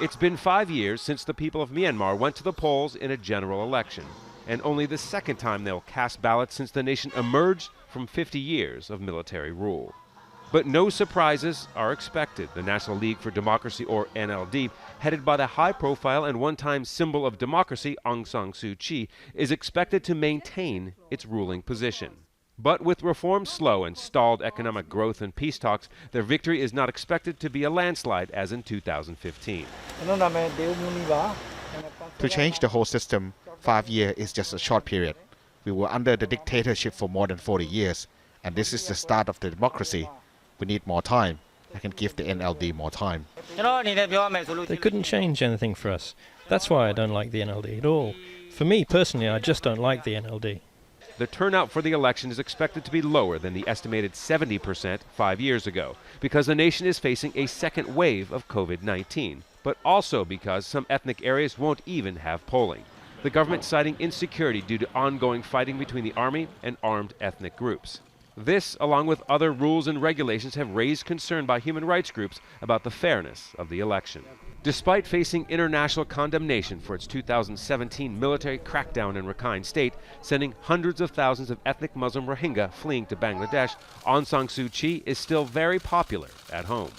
It's been 5 years since the people of Myanmar went to the polls in a general election, and only the second time they'll cast ballots since the nation emerged from 50 years of military rule. But no surprises are expected. The National League for Democracy, or NLD, headed by the high-profile and one-time symbol of democracy, Aung San Suu Kyi, is expected to maintain its ruling position. But with reform slow and stalled economic growth and peace talks, their victory is not expected to be a landslide as in 2015. To change the whole system, 5 years is just a short period. We were under the dictatorship for more than 40 years, and this is the start of the democracy. We need more time. I can give the NLD more time. They couldn't change anything for us. That's why I don't like the NLD at all. For me personally, I just don't like the NLD. The turnout for the election is expected to be lower than the estimated 70% 5 years ago, because the nation is facing a second wave of COVID-19, but also because some ethnic areas won't even have polling. The government citing insecurity due to ongoing fighting between the army and armed ethnic groups. This, along with other rules and regulations, have raised concern by human rights groups about the fairness of the election. Despite facing international condemnation for its 2017 military crackdown in Rakhine State, sending hundreds of thousands of ethnic Muslim Rohingya fleeing to Bangladesh, Aung San Suu Kyi is still very popular at home.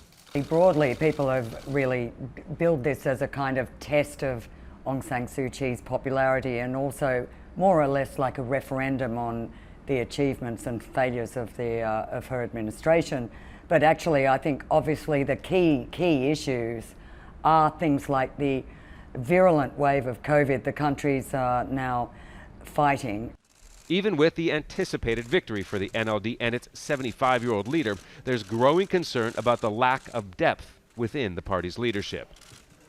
Broadly, people have really billed this as a kind of test of Aung San Suu Kyi's popularity, and also more or less like a referendum on the achievements and failures of her administration. But actually, I think obviously the key issues are things like the virulent wave of COVID the country's now fighting. Even with the anticipated victory for the NLD and its 75-year-old leader, there's growing concern about the lack of depth within the party's leadership.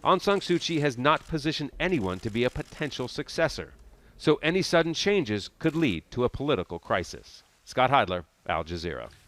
Aung San Suu Kyi has not positioned anyone to be a potential successor, so any sudden changes could lead to a political crisis. Scott Heidler, Al Jazeera.